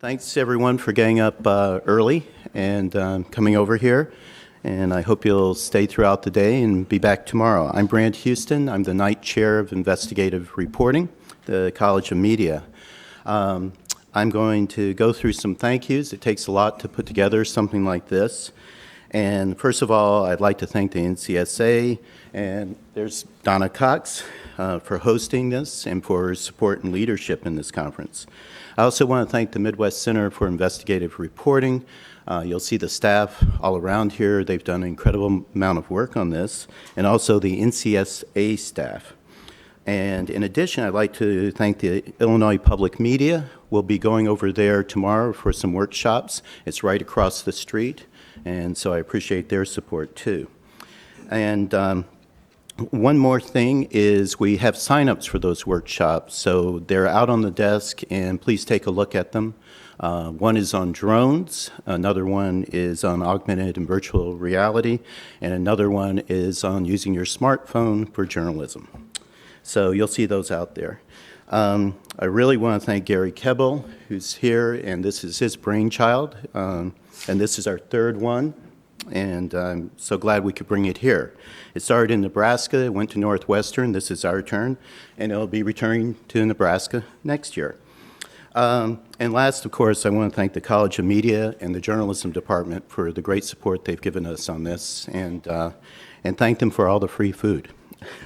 Thanks everyone for getting up early and coming over here. And I hope you'll stay throughout the day and be back tomorrow. I'm Brand Houston. I'm the Knight Chair of Investigative Reporting, the College of Media. I'm going to go through some thank yous. It takes a lot to put together something like this. And first of all, I'd like to thank the NCSA, and there's Donna Cox for hosting this and for support and leadership in this conference. I also want to thank the Midwest Center for Investigative Reporting. You'll see the staff all around here. They've done an incredible amount of work on this, and also the NCSA staff. And in addition, I'd like to thank the Illinois Public Media. We'll be going over there tomorrow for some workshops. It's right across the street, and so I appreciate their support too. And one more thing is we have signups for those workshops, so they're out on the desk, and please take a look at them. One is on drones, another one is on augmented and virtual reality, and another one is on using your smartphone for journalism. So you'll see those out there. I really want to thank Gary Kebbel, who's here, and this is his brainchild, and this is our third one, and I'm so glad we could bring it here. It started in Nebraska, it went to Northwestern, this is our turn, and it'll be returning to Nebraska next year. And last, of course, I want to thank the College of Media and the Journalism Department for the great support they've given us on this, and thank them for all the free food.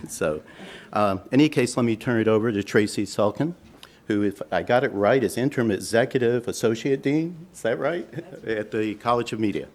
So, in any case, let me turn it over to Tracy Sulkin, who, if I got it right, is Interim Executive Associate Dean, is that right? At the College of Media.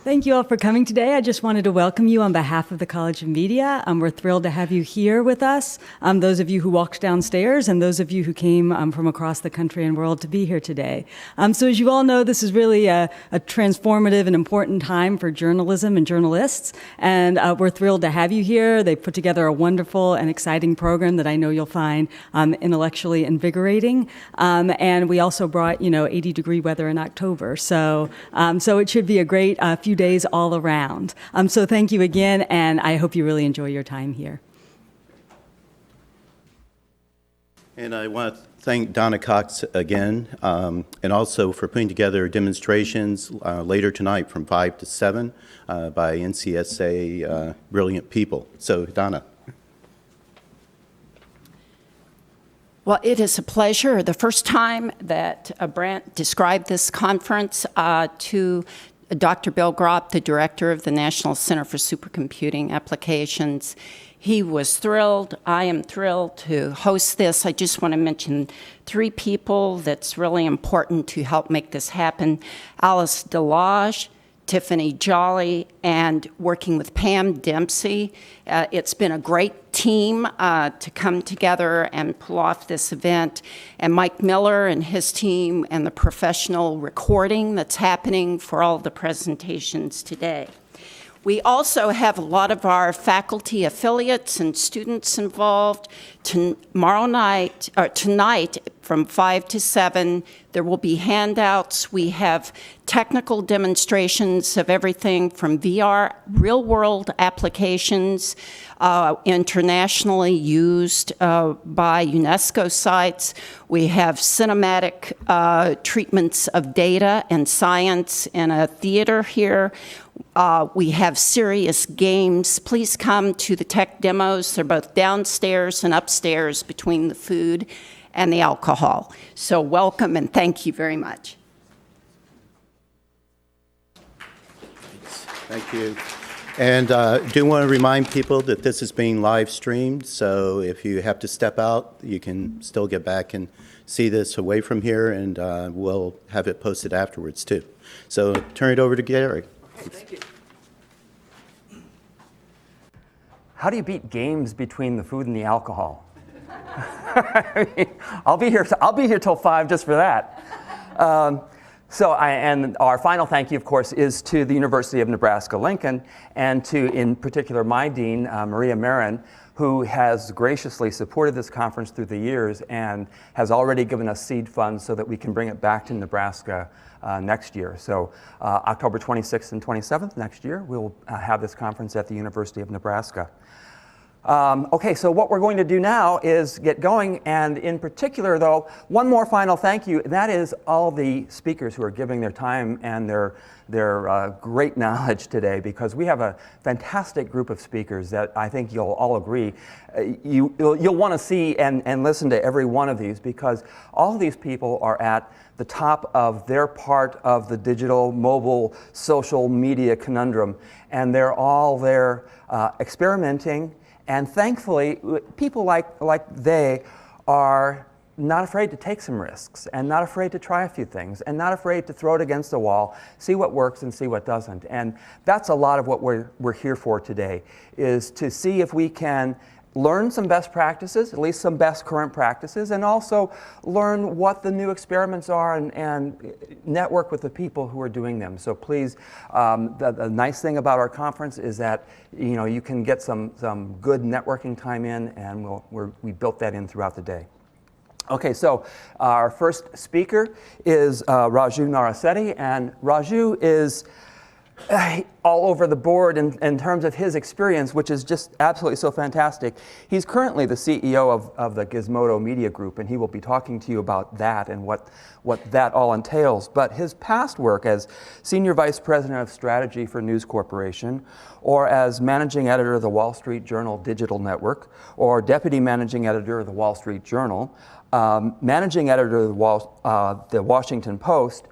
Thank you all for coming today. I just wanted to welcome you on behalf of the College of Media. We're thrilled to have you here with us, those of you who walked downstairs and those of you who came from across the country and world to be here today. So as you all know, this is really a transformative and important time for journalism and journalists, and we're thrilled to have you here. They put together a wonderful and exciting program that I know you'll find intellectually invigorating, and we also brought 80-degree weather in October, so it should be a great few days all around. So thank you again, and I hope you really enjoy your time here. And I want to thank Donna Cox again, and also for putting together demonstrations later tonight from 5 to 7 by NCSA brilliant people. So, Donna. Well, it is a pleasure. The first time that Brant described this conference to Dr. Bill Gropp, the director of the National Center for Supercomputing Applications. He was thrilled. I am thrilled to host this. I just want to mention 3 people that's really important to help make this happen. Alice Delage, Tiffany Jolly, and working with Pam Dempsey. It's been a great team to come together and pull off this event. And Mike Miller and his team and the professional recording that's happening for all of the presentations today. We also have a lot of our faculty affiliates and students involved. Tonight from 5 to 7, there will be handouts. We have technical demonstrations of everything from VR, real-world applications, internationally used by UNESCO sites. We have cinematic treatments of data and science in a theater here. We have serious games. Please come to the tech demos. They're both downstairs and upstairs between the food and the alcohol. So welcome and thank you very much. Thank you. And do want to remind people that this is being live streamed, so if you have to step out, you can still get back and see this away from here, and we'll have it posted afterwards too. So turn it over to Gary. Okay, thank you. How do you beat games between the food and the alcohol? I'll be here till 5 just for that. And our final thank you, of course, is to the University of Nebraska-Lincoln, and to, in particular, my dean, Maria Marin, who has graciously supported this conference through the years and has already given us seed funds so that we can bring it back to Nebraska next year. So October 26th and 27th next year, we'll have this conference at the University of Nebraska. Okay, so what we're going to do now is get going, and in particular, though, one more final thank you, and that is all the speakers who are giving their time and their great knowledge today, because we have a fantastic group of speakers that I think you'll all agree you'll want to see and listen to every one of these, because all of these people are at the top of their part of the digital, mobile, social media conundrum, and they're all there experimenting. And thankfully, people like they are not afraid to take some risks, and not afraid to try a few things, and not afraid to throw it against the wall, see what works and see what doesn't. And that's a lot of what we're here for today, is to see if we can learn some best practices, at least some best current practices, and also learn what the new experiments are and network with the people who are doing them. So please, the nice thing about our conference is that you can get some good networking time in, and we built that in throughout the day. Okay, so our first speaker is Raju Narisetti, and Raju is all over the board in terms of his experience, which is just absolutely so fantastic. He's currently the CEO of the Gizmodo Media Group, and he will be talking to you about that and what that all entails. But his past work as Senior Vice President of Strategy for News Corporation, or as Managing Editor of the Wall Street Journal Digital Network, or Deputy Managing Editor of the Wall Street Journal, Managing Editor of the Washington Post,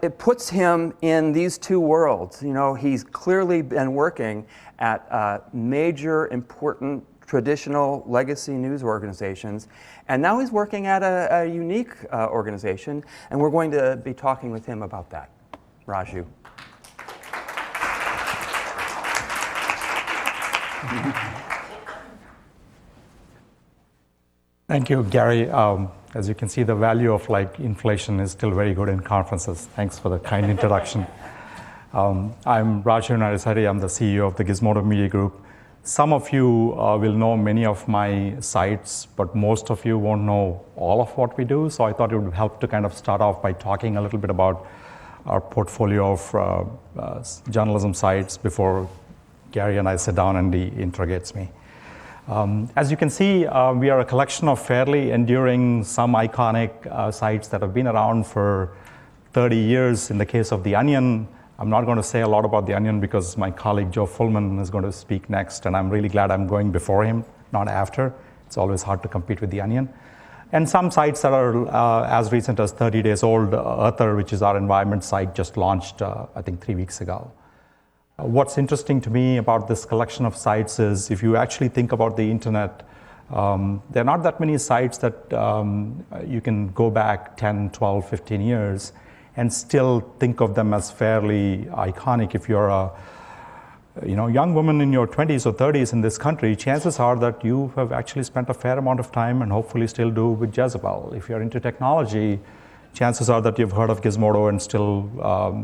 it puts him in these two worlds. He's clearly been working at major, important, traditional legacy news organizations, and now he's working at a unique organization, and we're going to be talking with him about that. Raju. Thank you, Gary. As you can see, the value of inflation is still very good in conferences. Thanks for the kind introduction. I'm Raju Narisetti. I'm the CEO of the Gizmodo Media Group. Some of you will know many of my sites, but most of you won't know all of what we do. So I thought it would help to kind of start off by talking a little bit about our portfolio of journalism sites before Gary and I sit down and he interrogates me. As you can see, we are a collection of fairly enduring, some iconic sites that have been around for 30 years. In the case of The Onion, I'm not going to say a lot about The Onion because my colleague Joe Fullman is going to speak next, and I'm really glad I'm going before him, not after. It's always hard to compete with The Onion. And some sites that are as recent as 30 days old. Earther, which is our environment site, just launched, I think, 3 weeks ago. What's interesting to me about this collection of sites is if you actually think about the internet, there are not that many sites that you can go back 10, 12, 15 years and still think of them as fairly iconic. If you're a young woman in your 20s or 30s in this country, chances are that you have actually spent a fair amount of time, and hopefully still do, with Jezebel. If you're into technology, chances are that you've heard of Gizmodo and still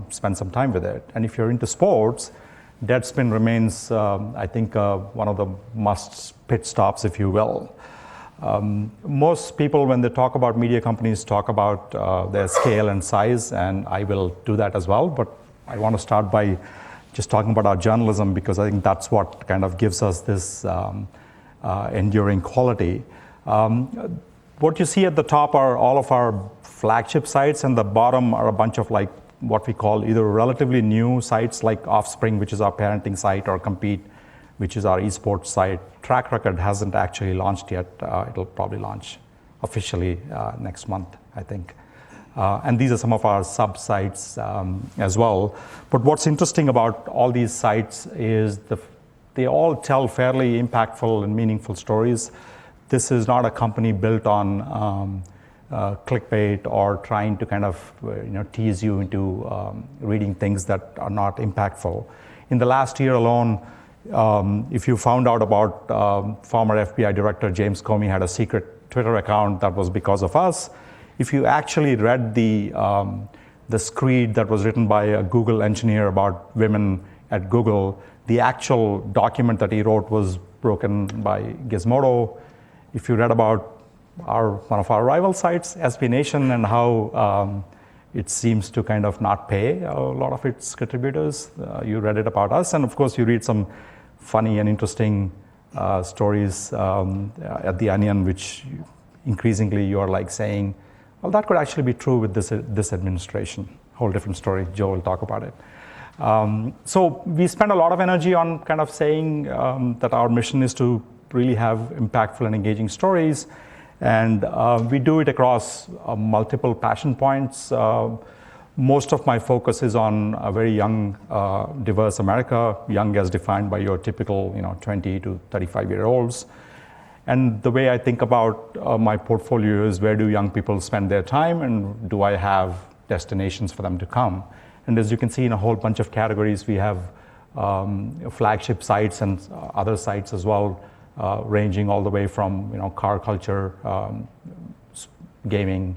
spend some time with it. And if you're into sports, Deadspin remains, I think, one of the must pit stops, if you will. Most people, when they talk about media companies, talk about their scale and size, and I will do that as well. But I want to start by just talking about our journalism, because I think that's what kind of gives us this enduring quality. What you see at the top are all of our flagship sites, and the bottom are a bunch of what we call either relatively new sites like Offspring, which is our parenting site, or Compete, which is our esports site. Track Record hasn't actually launched yet. It'll probably launch officially next month, I think. And these are some of our sub-sites as well. But what's interesting about all these sites is they all tell fairly impactful and meaningful stories. This is not a company built on clickbait or trying to kind of tease you into reading things that are not impactful. In the last year alone, if you found out about former FBI Director James Comey had a secret Twitter account, that was because of us. If you actually read the screed that was written by a Google engineer about women at Google, the actual document that he wrote was broken by Gizmodo. If you read about one of our rival sites, SB Nation, and how it seems to kind of not pay a lot of its contributors, you read it about us. And of course, you read some funny and interesting stories at the Onion, which increasingly you're like saying, well, that could actually be true with this administration. Whole different story. Joe will talk about it. So we spend a lot of energy on kind of saying that our mission is to really have impactful and engaging stories. And we do it across multiple passion points. Most of my focus is on a very young, diverse America, young as defined by your typical 20 to 35-year-olds. And the way I think about my portfolio is, where do young people spend their time, and do I have destinations for them to come? And as you can see in a whole bunch of categories, we have flagship sites and other sites as well, ranging all the way from car culture, gaming,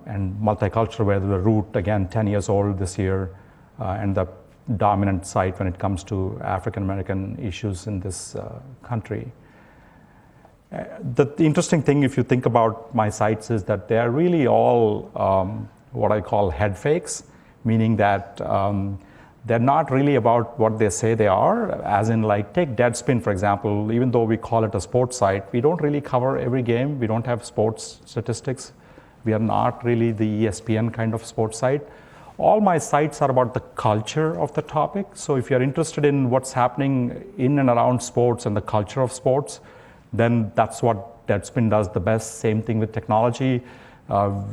and multicultural, where the Root, again, 10 years old this year, and the dominant site when it comes to African American issues in this country. The interesting thing, if you think about my sites, is that they are really all what I call head fakes, meaning that they're not really about what they say they are, as in, like, take Deadspin, for example. Even though we call it a sports site, we don't really cover every game. We don't have sports statistics. We are not really the ESPN kind of sports site. All my sites are about the culture of the topic. So if you're interested in what's happening in and around sports and the culture of sports, then that's what Deadspin does the best. Same thing with technology.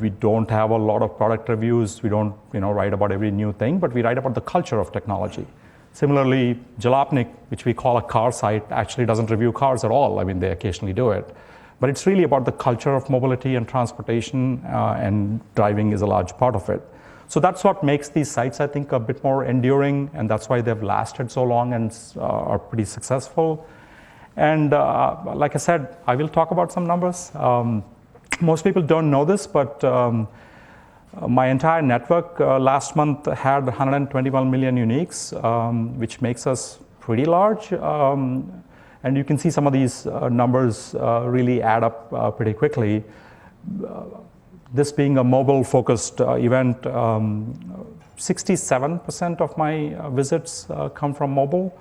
We don't have a lot of product reviews. We don't write about every new thing, but we write about the culture of technology. Similarly, Jalopnik, which we call a car site, actually doesn't review cars at all. I mean, they occasionally do it. But it's really about the culture of mobility and transportation, and driving is a large part of it. So that's what makes these sites, I think, a bit more enduring, and that's why they've lasted so long and are pretty successful. And like I said, I will talk about some numbers. Most people don't know this, but my entire network last month had 121 million uniques, which makes us pretty large. And you can see some of these numbers really add up pretty quickly. This being a mobile-focused event, 67% of my visits come from mobile.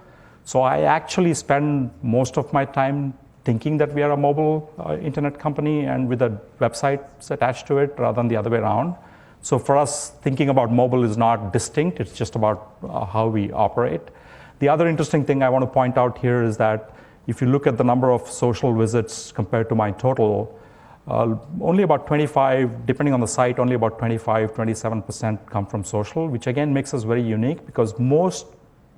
So I actually spend most of my time thinking that we are a mobile internet company and with a website attached to it, rather than the other way around. So for us, thinking about mobile is not distinct. It's just about how we operate. The other interesting thing I want to point out here is that if you look at the number of social visits compared to my total, only about 25, depending on the site, only about 25, 27% come from social, which again makes us very unique, because most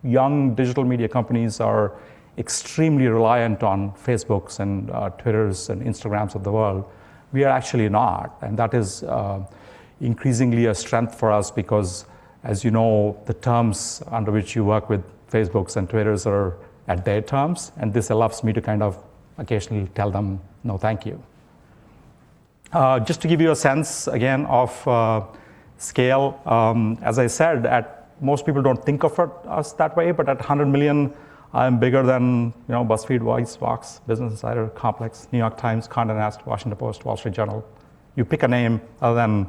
young digital media companies are extremely reliant on Facebooks and Twitters and Instagrams of the world. We are actually not, and that is increasingly a strength for us, because, as you know, the terms under which you work with Facebooks and Twitters are at their terms, and this allows me to kind of occasionally tell them, no, thank you. Just to give you a sense, again, of scale, as I said, most people don't think of us that way, but at 100 million, I'm bigger than BuzzFeed, Vice, Vox, Business Insider, Complex, New York Times, Condé Nast, Washington Post, Wall Street Journal. You pick a name other than,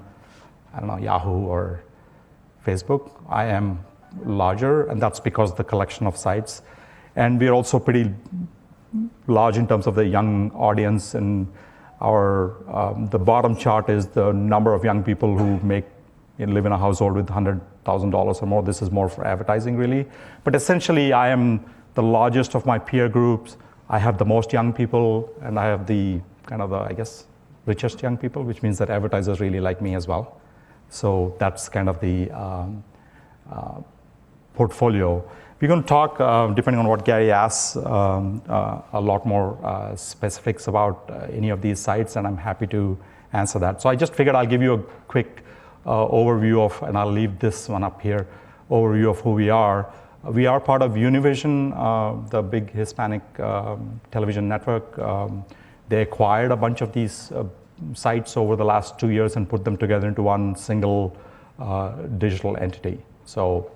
I don't know, Yahoo or Facebook. I am larger, and that's because of the collection of sites. And we're also pretty large in terms of the young audience. And the bottom chart is the number of young people who live in a household with $100,000 or more. This is more for advertising, really. But essentially, I am the largest of my peer groups. I have the most young people, and I have the I guess, richest young people, which means that advertisers really like me as well. So that's kind of the portfolio. We're going to talk, depending on what Gary asks, a lot more specifics about any of these sites, and I'm happy to answer that. So I just figured I'll give you a quick overview of, and I'll leave this one up here, overview of who we are. We are part of Univision, the big Hispanic television network. They acquired a bunch of these sites over the last 2 years and put them together into one single digital entity. So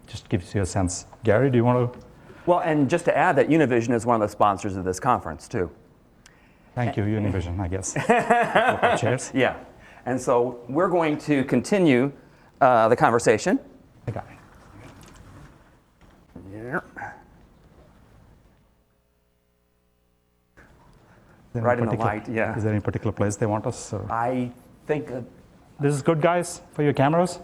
just gives you a sense. Gary, do you want to? Well, and just to add that Univision is one of the sponsors of this conference, too. Thank you, Univision, I guess. Cheers. Yeah. And so we're going to continue the conversation. I got it. Yeah. Right in the light, yeah. Is there any particular place they want us? Or? I think... This is good, guys, for your cameras?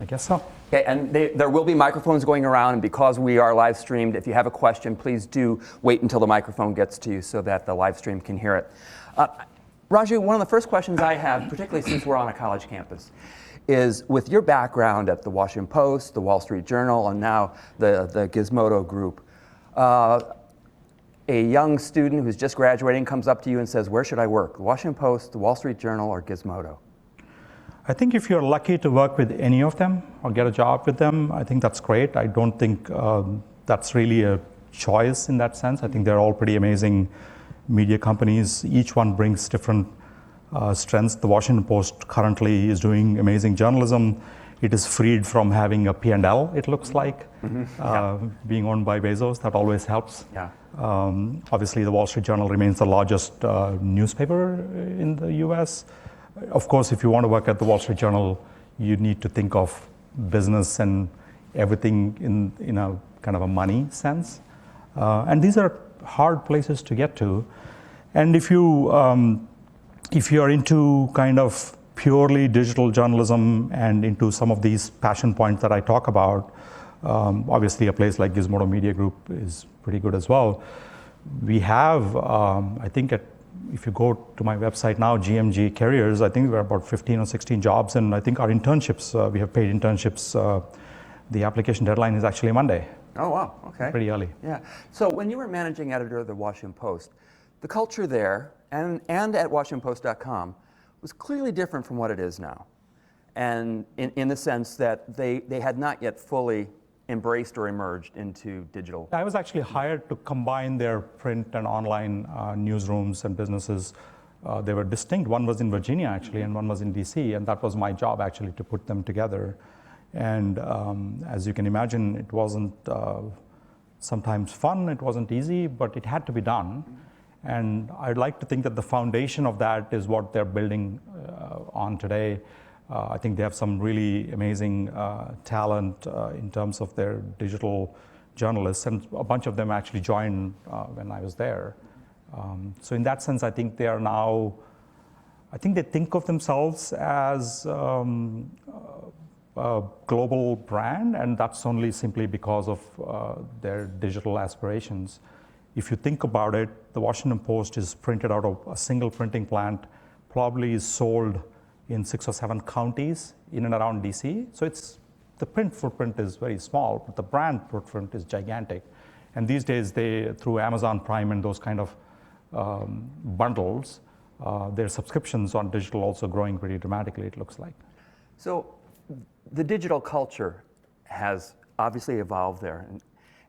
I guess so. Okay, and there will be microphones going around, and because we are live streamed, if you have a question, please do wait until the microphone gets to you so that the live stream can hear it. Raju, one of the first questions I have, particularly since we're on a college campus, is with your background at the Washington Post, the Wall Street Journal, and now the Gizmodo group, a young student who's just graduating comes up to you and says, where should I work? The Washington Post, the Wall Street Journal, or Gizmodo? I think if you're lucky to work with any of them or get a job with them, I think that's great. I don't think that's really a choice in that sense. I think they're all pretty amazing media companies. Each one brings different strengths. The Washington Post currently is doing amazing journalism. It is freed from having a P&L, it looks like, being owned by Bezos. That always helps. Yeah. Obviously, the Wall Street Journal remains the largest newspaper in the US. Of course, if you want to work at the Wall Street Journal, you need to think of business and everything in a kind of a money sense. And these are hard places to get to. And if you are into kind of purely digital journalism and into some of these passion points that I talk about, obviously a place like Gizmodo Media Group is pretty good as well. We have, I think if you go to my website now, GMG Careers, I think we're about 15 or 16 jobs, and I think our internships, we have paid internships. The application deadline is actually Monday. Oh, wow, okay. Pretty early. Yeah. So when you were managing editor of the Washington Post, the culture there and at WashingtonPost.com was clearly different from what it is now. And in the sense that they had not yet fully embraced or emerged into digital. I was actually hired to combine their print and online newsrooms and businesses. They were distinct. One was in Virginia, actually, and one was in DC, and that was my job, actually, to put them together. And as you can imagine, it wasn't sometimes fun, it wasn't easy, but it had to be done. And I'd like to think that the foundation of that is what they're building on today. I think they have some really amazing talent in terms of their digital journalists, and a bunch of them actually joined when I was there. So in that sense, I think they are now, I think they think of themselves as a global brand, and that's only simply because of their digital aspirations. If you think about it, the Washington Post is printed out of a single printing plant, probably is sold in 6 or 7 counties in and around DC. So the print footprint is very small, but the brand footprint is gigantic. And these days, through Amazon Prime and those kind of bundles, their subscriptions on digital also growing pretty dramatically, it looks like. So the digital culture has obviously evolved there.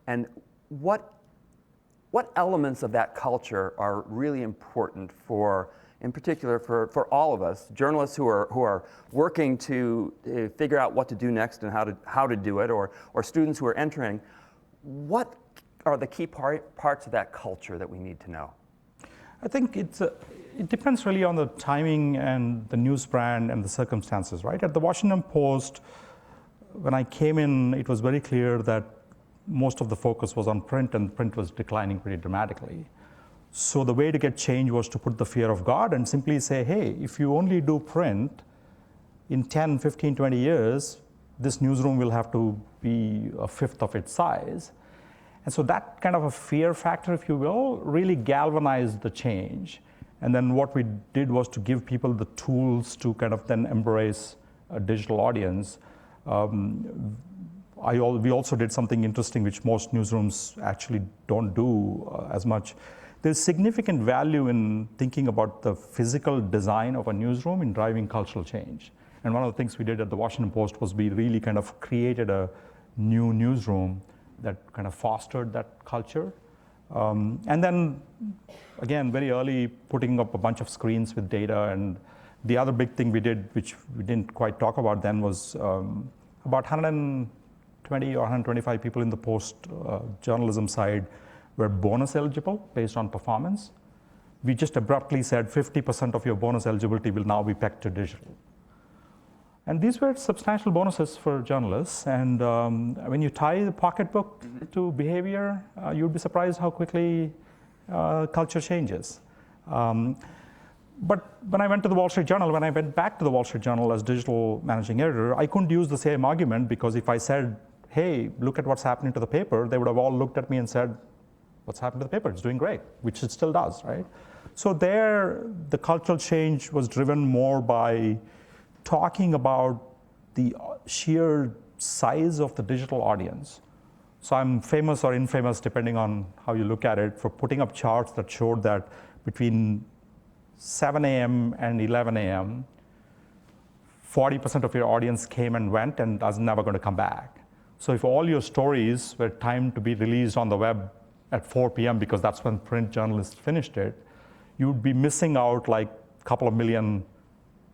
And what elements of that culture are really important for, in particular, for all of us, journalists who are working to figure out what to do next and how to do it, or students who are entering? What are the key parts of that culture that we need to know? I think it depends really on the timing and the news brand and the circumstances, right? At the Washington Post, when I came in, it was very clear that most of the focus was on print, and print was declining pretty dramatically. So the way to get change was to put the fear of God and simply say, hey, if you only do print, in 10, 15, 20 years, this newsroom will have to be a fifth of its size. And so that kind of a fear factor, if you will, really galvanized the change. And then what we did was to give people the tools to kind of then embrace a digital audience. We also did something interesting which most newsrooms actually don't do as much. There's significant value in thinking about the physical design of a newsroom in driving cultural change. And one of the things we did at the Washington Post was we really kind of created a new newsroom that kind of fostered that culture. And then, again, very early, putting up a bunch of screens with data. And the other big thing we did, which we didn't quite talk about then, was about 120 or 125 people in the Post journalism side were bonus eligible based on performance. We just abruptly said 50% of your bonus eligibility will now be pegged to digital. And these were substantial bonuses for journalists. And when you tie the pocketbook to behavior, you'd be surprised how quickly culture changes. But when I went to the Wall Street Journal, when I went back to the Wall Street Journal as digital managing editor, I couldn't use the same argument, because if I said, hey, look at what's happening to the paper, they would have all looked at me and said, what's happened to the paper? It's doing great, which it still does, right? So there, the cultural change was driven more by talking about the sheer size of the digital audience. So I'm famous or infamous, depending on how you look at it, for putting up charts that showed that between 7 a.m. and 11 a.m., 40% of your audience came and went and is never going to come back. So if all your stories were timed to be released on the web at 4 p.m. because that's when print journalists finished it, you'd be missing out like a couple of million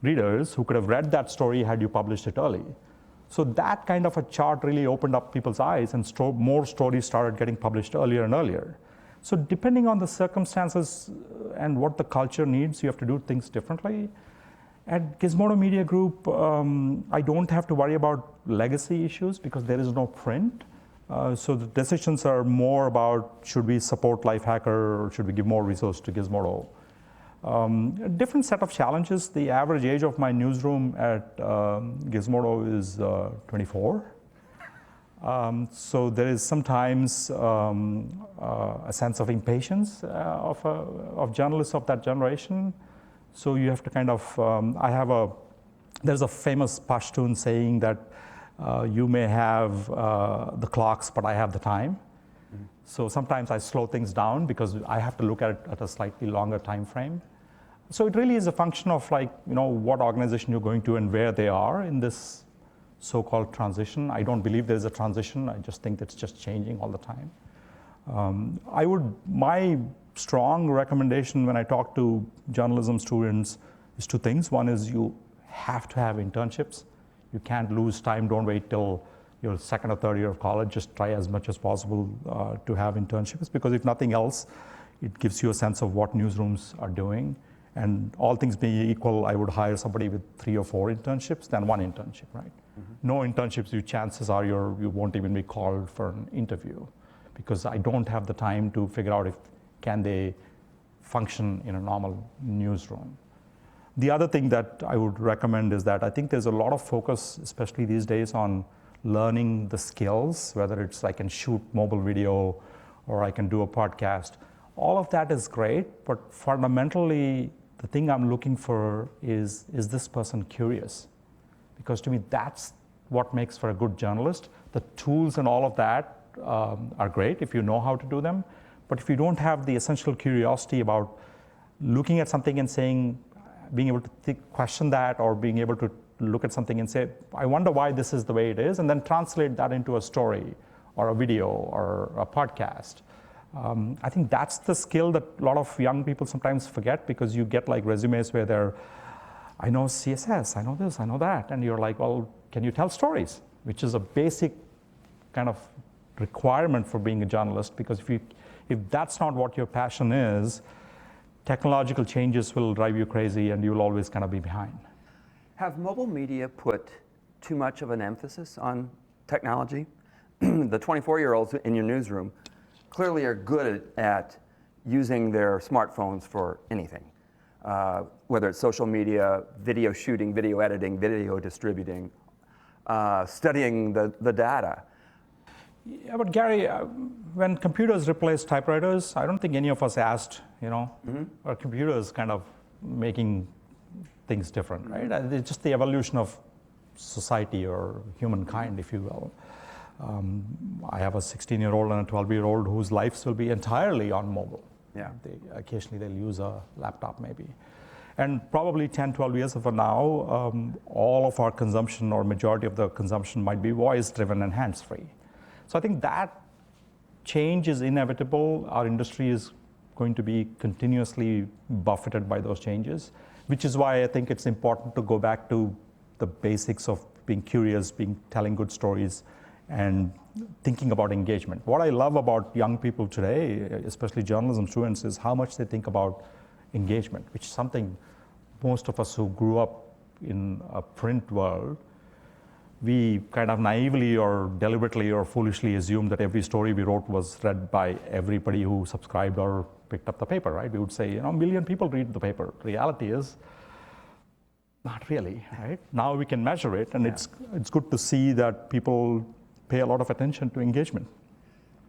readers who could have read that story had you published it early. So that kind of a chart really opened up people's eyes, and more stories started getting published earlier and earlier. So depending on the circumstances and what the culture needs, you have to do things differently. At Gizmodo Media Group, I don't have to worry about legacy issues because there is no print. So the decisions are more about, should we support Lifehacker or should we give more resource to Gizmodo? A different set of challenges. The average age of my newsroom at Gizmodo is 24. So there is sometimes a sense of impatience of journalists of that generation. So you have to kind of, there's a famous Pashtun saying that you may have the clocks, but I have the time. Mm-hmm. So sometimes I slow things down because I have to look at it at a slightly longer time frame. So it really is a function of what organization you're going to and where they are in this so-called transition. I don't believe there is a transition. I just think it's just changing all the time. My strong recommendation when I talk to journalism students is two things. One is you have to have internships. You can't lose time. Don't wait till your second or third year of college. Just try as much as possible to have internships, because if nothing else, it gives you a sense of what newsrooms are doing. And all things being equal, I would hire somebody with 3 or 4 internships than 1 internship, right? Mm-hmm. No internships, chances are you won't even be called for an interview, because I don't have the time to figure out if can they function in a normal newsroom. The other thing that I would recommend is that I think there's a lot of focus, especially these days, on learning the skills, whether it's I can shoot mobile video or I can do a podcast. All of that is great, but fundamentally, the thing I'm looking for is this person curious? Because to me, that's what makes for a good journalist. The tools and all of that are great if you know how to do them. But if you don't have the essential curiosity about looking at something and saying, being able to question that, or being able to look at something and say, I wonder why this is the way it is, and then translate that into a story or a video or a podcast. I think that's the skill that a lot of young people sometimes forget, because you get like resumes where I know CSS, I know this, I know that, and you're like, well, can you tell stories? Which is a basic kind of requirement for being a journalist, because if that's not what your passion is, technological changes will drive you crazy and you'll always kind of be behind. Have mobile media put too much of an emphasis on technology? The 24-year-olds in your newsroom clearly are good at using their smartphones for anything, whether it's social media, video shooting, video editing, video distributing, studying the data. Yeah, but Gary, when computers replaced typewriters, I don't think any of us asked, are computers kind of making things different, right? It's just the evolution of society or humankind, if you will. I have a 16-year-old and a 12-year-old whose lives will be entirely on mobile. Yeah. Occasionally they'll use a laptop maybe. And probably 10, 12 years from now, all of our consumption or majority of the consumption might be voice-driven and hands-free. So I think that change is inevitable. Our industry is going to be continuously buffeted by those changes, which is why I think it's important to go back to the basics of being curious, telling good stories, and thinking about engagement. What I love about young people today, especially journalism students, is how much they think about engagement, which is something most of us who grew up in a print world, we kind of naively or deliberately or foolishly assumed that every story we wrote was read by everybody who subscribed or picked up the paper, right? We would say, a million people read the paper. Reality is, not really, right? Now we can measure it, and it's good to see that people pay a lot of attention to engagement.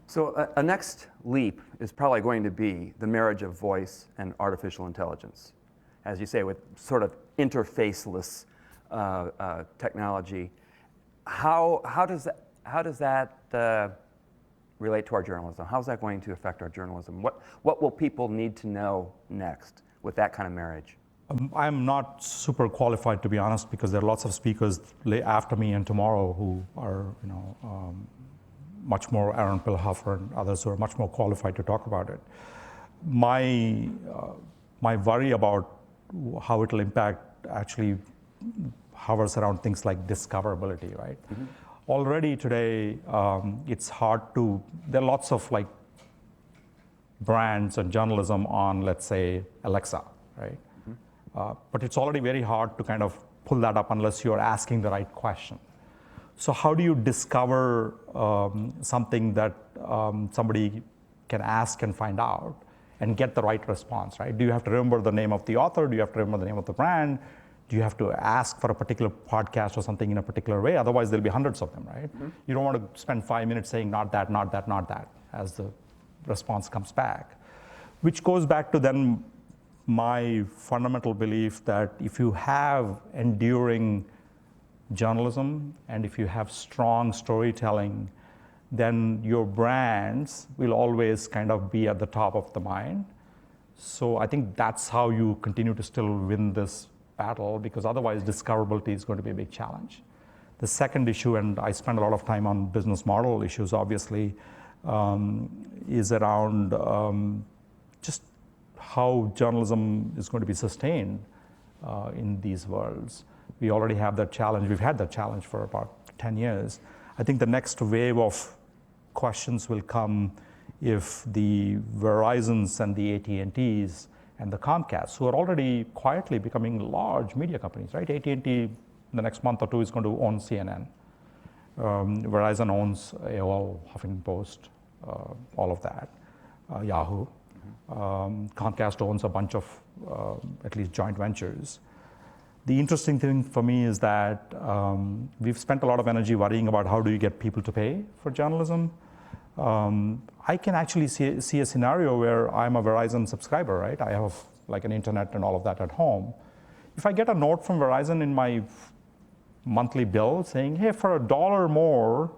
So a next leap is probably going to be the marriage of voice and artificial intelligence, as you say, with sort of interfaceless technology. How does that relate to our journalism? How's that going to affect our journalism? What will people need to know next with that kind of marriage? I'm not super qualified, to be honest, because there are lots of speakers after me and tomorrow who are, much more, Aaron Pilhofer and others who are much more qualified to talk about it. My worry about how it will impact actually hovers around things like discoverability, right? Mm-hmm. Already today, it's hard to, there are lots of like brands and journalism on, let's say, Alexa, right? Mm-hmm. But it's already very hard to kind of pull that up unless you're asking the right question. So how do you discover something that somebody can ask and find out and get the right response, right? Do you have to remember the name of the author? Do you have to remember the name of the brand? Do you have to ask for a particular podcast or something in a particular way? Otherwise, there'll be hundreds of them, right? Mm-hmm. You don't want to spend 5 minutes saying not that, not that, not that, as the response comes back. Which goes back to then my fundamental belief that if you have enduring journalism and if you have strong storytelling, then your brands will always kind of be at the top of the mind. So I think that's how you continue to still win this battle, because otherwise discoverability is going to be a big challenge. The second issue, and I spend a lot of time on business model issues, obviously, is around just how journalism is going to be sustained in these worlds. We already have that challenge. We've had that challenge for about 10 years. I think the next wave of questions will come if the Verizons and the AT&Ts and the Comcasts, who are already quietly becoming large media companies, right? AT&T in the next month or two is going to own CNN. Verizon owns AOL, Huffington Post, all of that, Yahoo. Comcast owns a bunch of at least joint ventures. The interesting thing for me is that we've spent a lot of energy worrying about how do you get people to pay for journalism. I can actually see a scenario where I'm a Verizon subscriber, right? I have like an internet and all of that at home. If I get a note from Verizon in my monthly bill saying, hey, for $1 more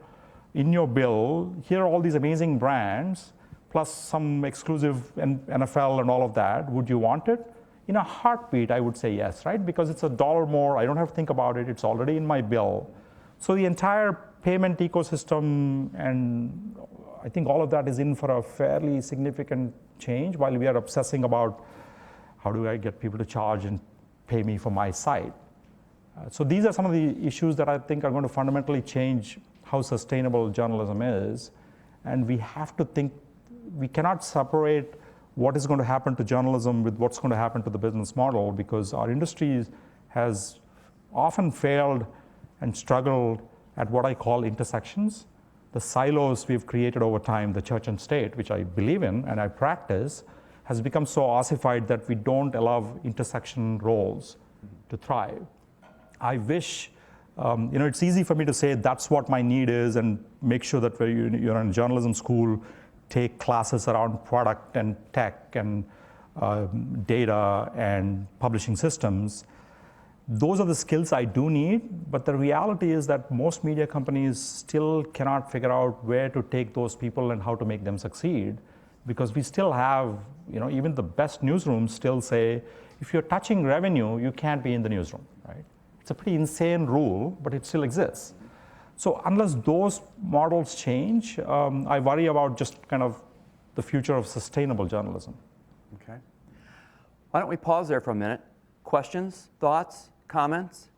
in your bill, here are all these amazing brands, plus some exclusive NFL and all of that, would you want it? In a heartbeat, I would say yes, right? Because it's $1 more, I don't have to think about it, it's already in my bill. So the entire payment ecosystem, and I think all of that is in for a fairly significant change, while we are obsessing about how do I get people to charge and pay me for my site. So these are some of the issues that I think are going to fundamentally change how sustainable journalism is. And we have to think, we cannot separate what is going to happen to journalism with what's going to happen to the business model, because our industry has often failed and struggled at what I call intersections. The silos we've created over time, the church and state, which I believe in and I practice, has become so ossified that we don't allow intersection roles to thrive. I wish, it's easy for me to say that's what my need is and make sure that when you're in journalism school, take classes around product and tech and data and publishing systems. Those are the skills I do need, but the reality is that most media companies still cannot figure out where to take those people and how to make them succeed, because we still have, even the best newsrooms still say, if you're touching revenue, you can't be in the newsroom, right? It's a pretty insane rule, but it still exists. So unless those models change, I worry about just kind of the future of sustainable journalism. Okay. Why don't we pause there for a minute? Questions, thoughts, comments?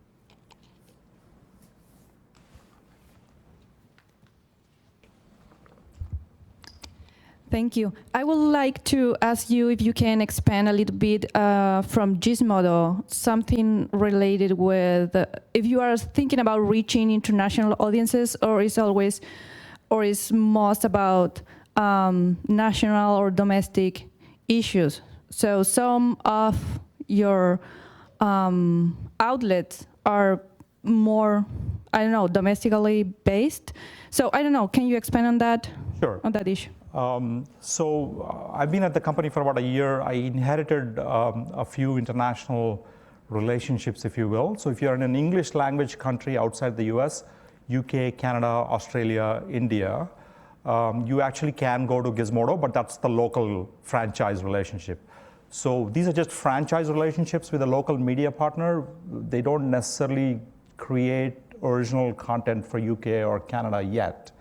Thank you. I would like to ask you if you can expand a little bit from Gizmodo, something related with if you are thinking about reaching international audiences, or is most about national or domestic issues. So some of your outlets are more, I don't know, domestically based. So I don't know, can you expand on that? Sure. On that issue? I've been at the company for about a year. I inherited a few international relationships, if you will. So if you're in an English language country outside the US, UK, Canada, Australia, India, you actually can go to Gizmodo, but that's the local franchise relationship. So these are just franchise relationships with a local media partner. They don't necessarily create original content for UK or Canada yet.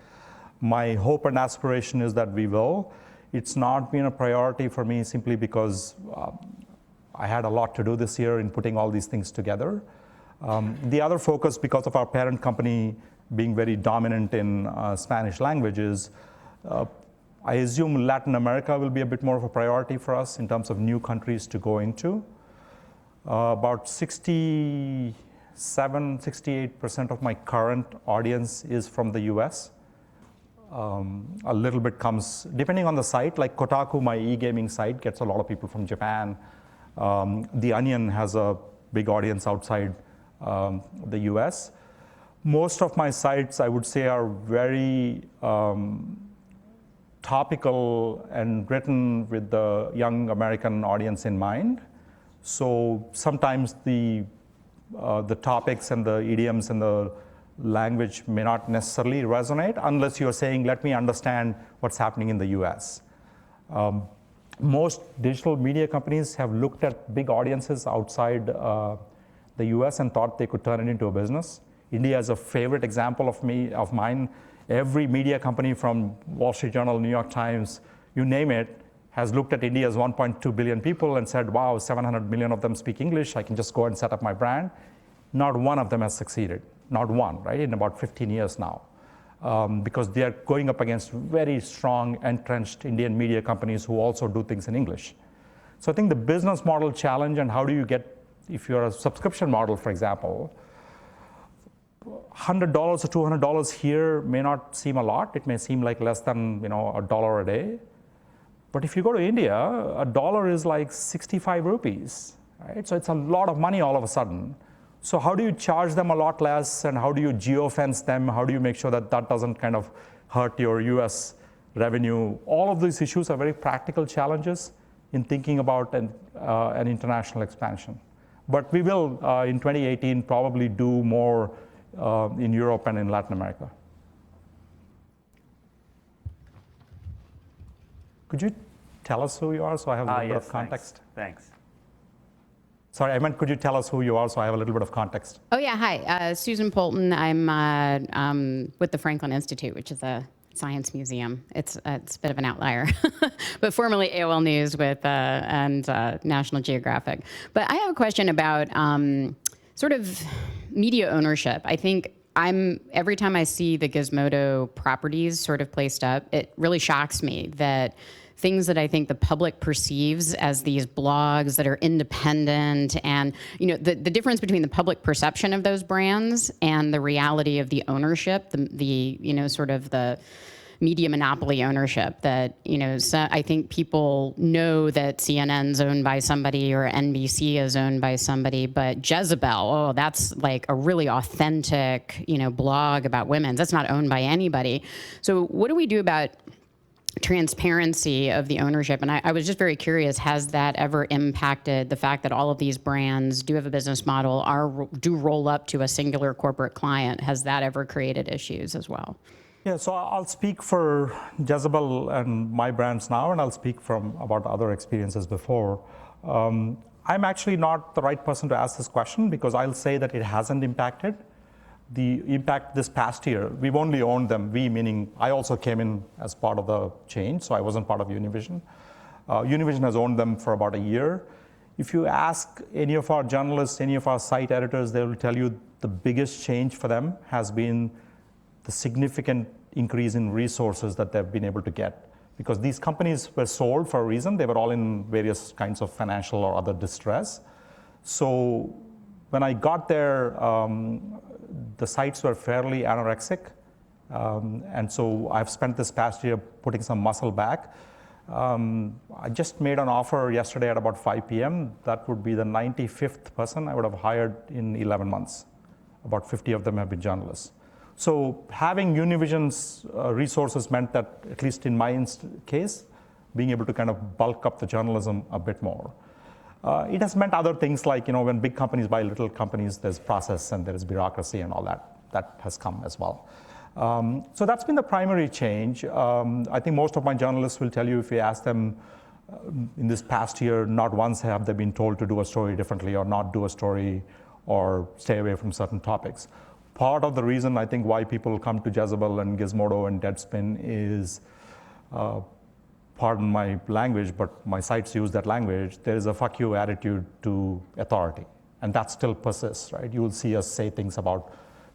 My hope and aspiration is that we will. It's not been a priority for me simply because I had a lot to do this year in putting all these things together. The other focus, because of our parent company being very dominant in Spanish languages, I assume Latin America will be a bit more of a priority for us in terms of new countries to go into. About 68% of my current audience is from the US. A little bit comes, depending on the site, like Kotaku, my e-gaming site, gets a lot of people from Japan. The Onion has a big audience outside the US. Most of my sites, I would say, are very topical and written with the young American audience in mind. So sometimes the topics and the idioms and the language may not necessarily resonate unless you're saying, let me understand what's happening in the US. Most digital media companies have looked at big audiences outside the US and thought they could turn it into a business. India is a favorite example of mine. Every media company from Wall Street Journal, New York Times, you name it, has looked at India's 1.2 billion people and said, wow, 700 million of them speak English. I can just go and set up my brand. Not one of them has succeeded. Not one, right, in about 15 years now. Because they are going up against very strong, entrenched Indian media companies who also do things in English. So I think the business model challenge and how do you get, if you're a subscription model, for example, $100 or $200 here may not seem a lot. It may seem like less than $1 a day. But if you go to India, $1 is like 65 rupees, right? So it's a lot of money all of a sudden. So how do you charge them a lot less, and how do you geofence them? How do you make sure that that doesn't kind of hurt your US revenue? All of these issues are very practical challenges in thinking about an international expansion. But we will, in 2018, probably do more in Europe and in Latin America. Could you tell us who you are so I have a little bit of context? Thanks. Sorry, I meant could you tell us who you are so I have a little bit of context? Oh, yeah. Hi. Susan Polton. I'm with the Franklin Institute, which is a science museum. It's a bit of an outlier, but formerly AOL News and National Geographic. But I have a question about sort of media ownership. I think every time I see the Gizmodo properties sort of placed up, it really shocks me that things that I think the public perceives as these blogs that are independent, and the difference between the public perception of those brands and the reality of the ownership, the sort of the media monopoly ownership that, so I think people know that CNN's owned by somebody or NBC is owned by somebody, but Jezebel, that's like a really authentic, blog about women. That's not owned by anybody. So what do we do about transparency of the ownership? And I was just very curious, has that ever impacted the fact that all of these brands do have a business model, do roll up to a singular corporate client? Has that ever created issues as well? Yeah, so I'll speak for Jezebel and my brands now, and I'll speak about other experiences before. I'm actually not the right person to ask this question because I'll say that it hasn't impacted. The impact this past year, we've only owned them, we meaning I also came in as part of the change, so I wasn't part of Univision. Univision has owned them for about a year. If you ask any of our journalists, any of our site editors, they will tell you the biggest change for them has been the significant increase in resources that they've been able to get. Because these companies were sold for a reason. They were all in various kinds of financial or other distress. So when I got there, the sites were fairly anorexic. And so I've spent this past year putting some muscle back. I just made an offer yesterday at about 5 p.m. That would be the 95th person I would have hired in 11 months. About 50 of them have been journalists. So having Univision's resources meant that, at least in my case, being able to kind of bulk up the journalism a bit more. It has meant other things like, when big companies buy little companies, there's process and there's bureaucracy and all that. That has come as well. So that's been the primary change. I think most of my journalists will tell you, if you ask them in this past year, not once have they been told to do a story differently or not do a story or stay away from certain topics. Part of the reason I think why people come to Jezebel and Gizmodo and Deadspin is, pardon my language, but my sites use that language, there is a fuck you attitude to authority. And that still persists, right? You will see us say things about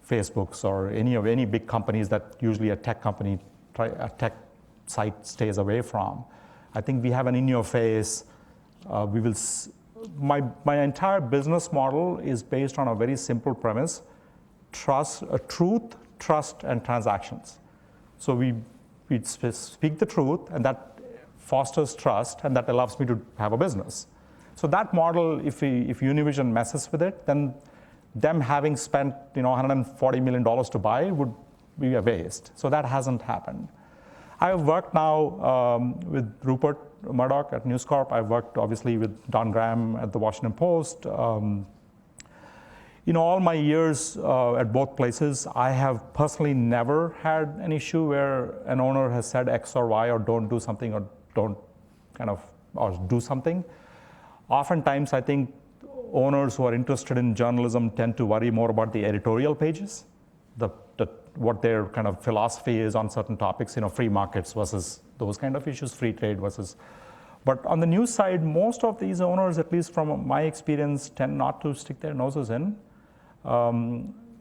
Facebooks or any big companies that usually a tech site stays away from. I think we have an in-your-face. My entire business model is based on a very simple premise: truth, trust, and transactions. So we speak the truth, and that fosters trust, and that allows me to have a business. So that model, if Univision messes with it, then them having spent $140 million to buy would be a waste. So that hasn't happened. I have worked now with Rupert Murdoch at News Corp. I've worked obviously with Don Graham at the Washington Post. In all my years at both places, I have personally never had an issue where an owner has said X or Y or don't do something or do something. Oftentimes, I think owners who are interested in journalism tend to worry more about the editorial pages, what their kind of philosophy is on certain topics, free markets versus those kind of issues, free trade versus. But on the news side, most of these owners, at least from my experience, tend not to stick their noses in.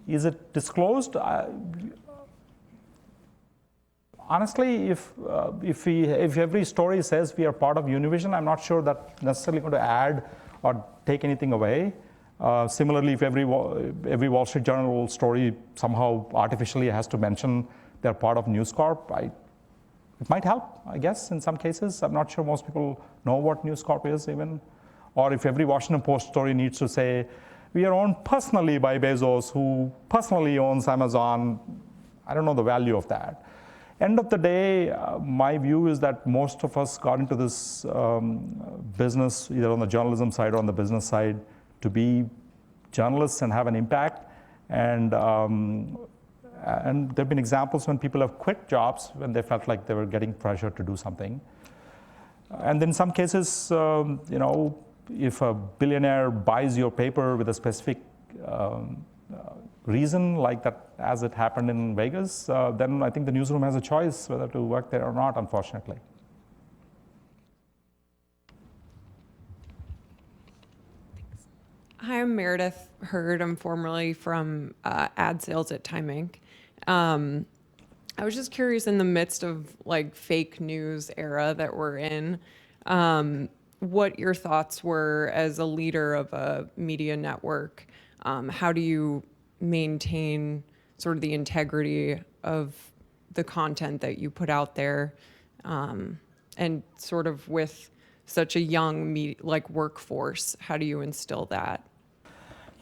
Is it disclosed? Honestly, if every story says we are part of Univision, I'm not sure that's necessarily going to add or take anything away. Similarly, if every Wall Street Journal story somehow artificially has to mention they're part of News Corp, it might help, I guess, in some cases. I'm not sure most people know what News Corp is even. Or if every Washington Post story needs to say, we are owned personally by Bezos, who personally owns Amazon, I don't know the value of that. End of the day, my view is that most of us got into this business, either on the journalism side or on the business side, to be journalists and have an impact. And there have been examples when people have quit jobs when they felt like they were getting pressure to do something. And in some cases, if a billionaire buys your paper with a specific reason, like that, as it happened in Vegas, then I think the newsroom has a choice whether to work there or not, unfortunately. Hi, I'm Meredith Hurd. I'm formerly from ad sales at Time Inc. I was just curious, in the midst of fake news era that we're in, what your thoughts were as a leader of a media network. How do you maintain sort of the integrity of the content that you put out there, and sort of with such a young workforce, how do you instill that?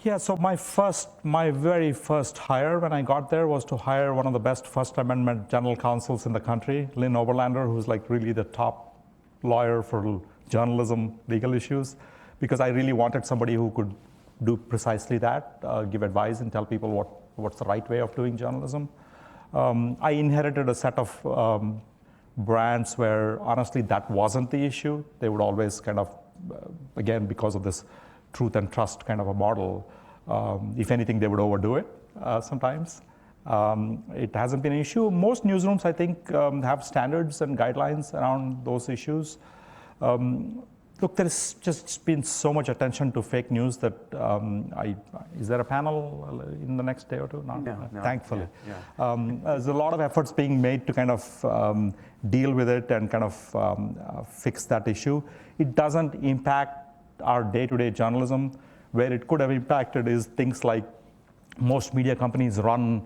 Yeah, so my very first hire when I got there was to hire one of the best First Amendment general counsels in the country, Lynn Oberlander, who's really the top lawyer for journalism legal issues, because I really wanted somebody who could do precisely that, give advice and tell people what's the right way of doing journalism. I inherited a set of brands where honestly that wasn't the issue. They would always kind of, again, because of this truth and trust kind of a model, if anything, they would overdo it sometimes. It hasn't been an issue. Most newsrooms, I think, have standards and guidelines around those issues. Look, there's just been so much attention to fake news that is there a panel in the next day or two? No. Thankfully. Yeah. There's a lot of efforts being made to kind of deal with it and kind of fix that issue. It doesn't impact our day-to-day journalism. Where it could have impacted is things like most media companies run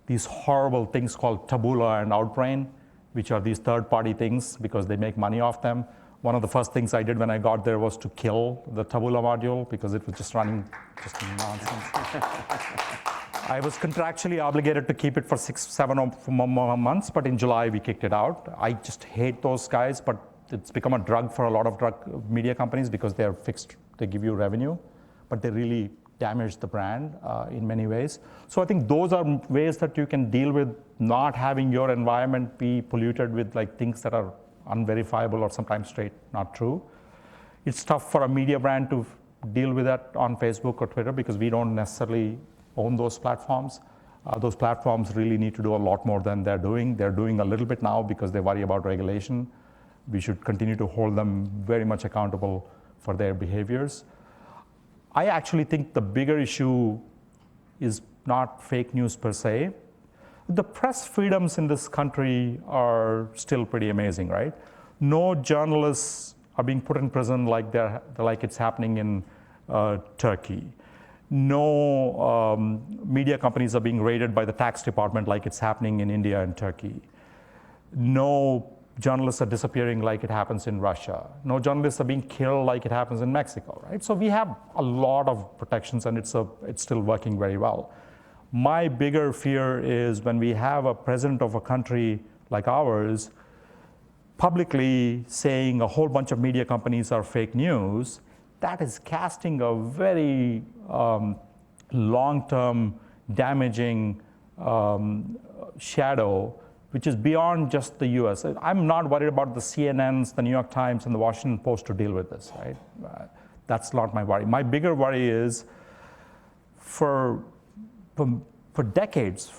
these horrible things called tabula and outbrain. which are these third-party things because they make money off them. One of the first things I did when I got there was to kill the Taboola module because it was just running just nonsense. I was contractually obligated to keep it for 6-7 more months, but in July we kicked it out. I just hate those guys, but it's become a drug for a lot of media companies because they're fixed, they give you revenue, but they really damage the brand in many ways. So I think those are ways that you can deal with not having your environment be polluted with like things that are unverifiable or sometimes straight not true. It's tough for a media brand to deal with that on Facebook or Twitter because we don't necessarily own those platforms. Those platforms really need to do a lot more than they're doing. They're doing a little bit now because they worry about regulation. We should continue to hold them very much accountable for their behaviors. I actually think the bigger issue is not fake news per se. The press freedoms in this country are still pretty amazing, right? No journalists are being put in prison like it's happening in Turkey. No media companies are being raided by the tax department like it's happening in India and Turkey. No journalists are disappearing like it happens in Russia. No journalists are being killed like it happens in Mexico, right? So we have a lot of protections and it's still working very well. My bigger fear is when we have a president of a country like ours publicly saying a whole bunch of media companies are fake news, that is casting a very long-term damaging shadow, which is beyond just the US. I'm not worried about the CNNs, the New York Times, and the Washington Post to deal with this, right? That's not my worry. My bigger worry is for decades,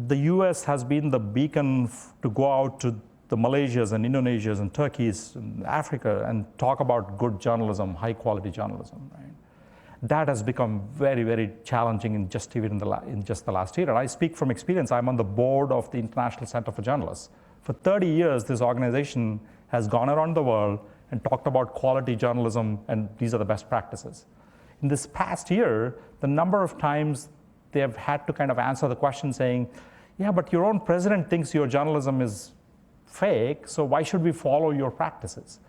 the US has been the beacon to go out to the Malaysias and Indonesias and Turkeys and Africa and talk about good journalism, high quality journalism, right? That has become very, very challenging in just the last year. And I speak from experience. I'm on the board of the International Center for Journalists. For 30 years, this organization has gone around the world and talked about quality journalism, and these are the best practices. In this past year, the number of times they have had to kind of answer the question saying, yeah, but your own president thinks your journalism is fake, so why should we follow your practices?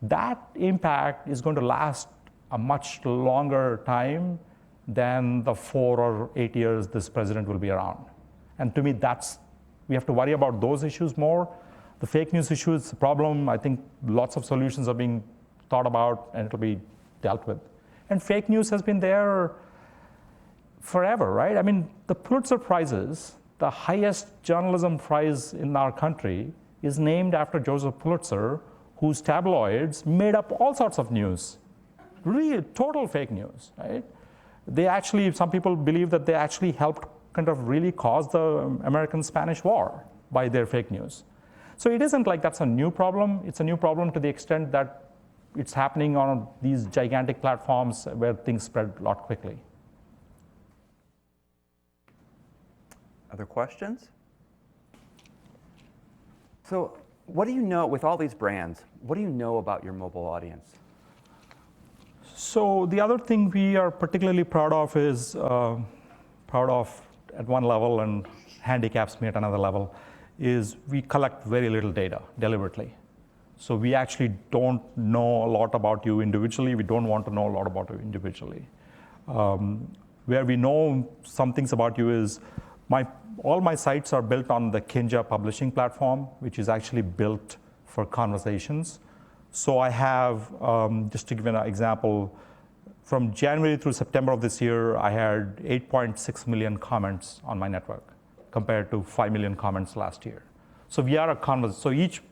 That impact is going to last a much longer time than the 4 or 8 years this president will be around. And to me, we have to worry about those issues more. The fake news issue is a problem. I think lots of solutions are being thought about and it'll be dealt with. And fake news has been there forever, right? I mean, the Pulitzer Prizes, the highest journalism prize in our country, is named after Joseph Pulitzer, whose tabloids made up all sorts of news. Really total fake news, right? Some people believe that they actually helped kind of really cause the American-Spanish War by their fake news. So it isn't like that's a new problem. It's a new problem to the extent that it's happening on these gigantic platforms where things spread a lot quickly. Other questions? So what do you know, with all these brands, what do you know about your mobile audience? So the other thing we are particularly proud of at one level and handicaps me at another level is we collect very little data deliberately. So we actually don't know a lot about you individually. We don't want to know a lot about you individually. Where we know some things about you is all my sites are built on the Kinja publishing platform, which is actually built for conversations. So I have, just to give you an example, from January through September of this year, I had 8.6 million comments on my network compared to 5 million comments last year. So we are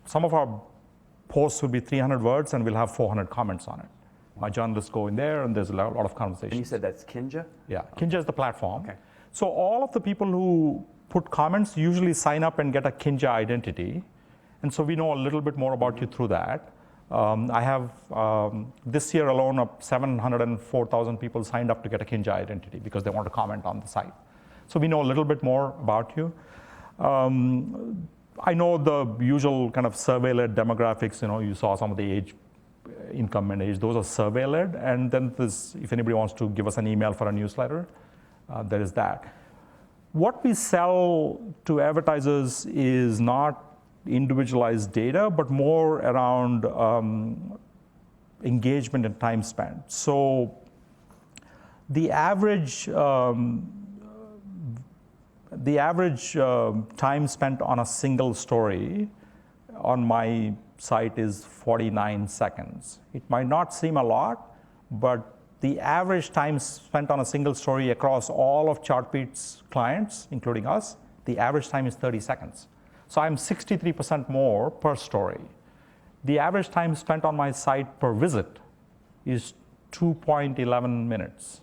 some of our posts will be 300 words and we'll have 400 comments on it. My journalists go in there and there's a lot of conversations. And you said that's Kinja? Yeah, Kinja is the platform. Okay. So all of the people who put comments usually sign up and get a Kinja identity. And so we know a little bit more about you through that. I have, this year alone, 704,000 people signed up to get a Kinja identity because they want to comment on the site. So we know a little bit more about you. I know the usual kind of survey-led demographics. You saw some of the age, income and age. Those are survey-led. And then if anybody wants to give us an email for a newsletter, there is that. What we sell to advertisers is not individualized data, but more around engagement and time spent. So the average time spent on a single story on my site is 49 seconds. It might not seem a lot, but the average time spent on a single story across all of Chartbeat's clients, including us, the average time is 30 seconds. So I'm 63% more per story. The average time spent on my site per visit is 2.11 minutes.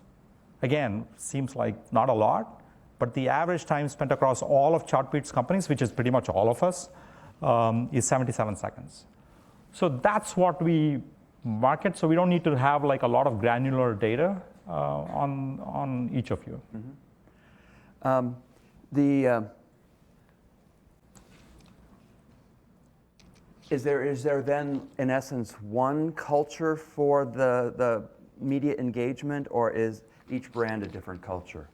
Again, seems like not a lot, but the average time spent across all of Chartbeat's companies, which is pretty much all of us, is 77 seconds. So that's what we market. So we don't need to have like a lot of granular data on each of you. Is there then, in essence, one culture for the media engagement, or is each brand a different culture?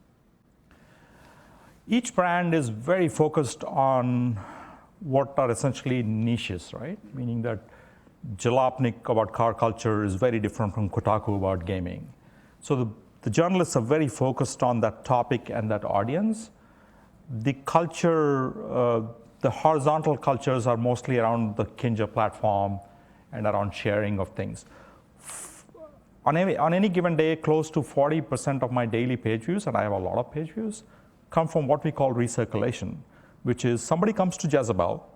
Each brand is very focused on what are essentially niches, right? Meaning that Jalopnik about car culture is very different from Kotaku about gaming. So the journalists are very focused on that topic and that audience. The culture, the horizontal cultures are mostly around the Kinja platform and around sharing of things. On any given day, close to 40% of my daily page views, and I have a lot of page views, come from what we call recirculation, which is somebody comes to Jezebel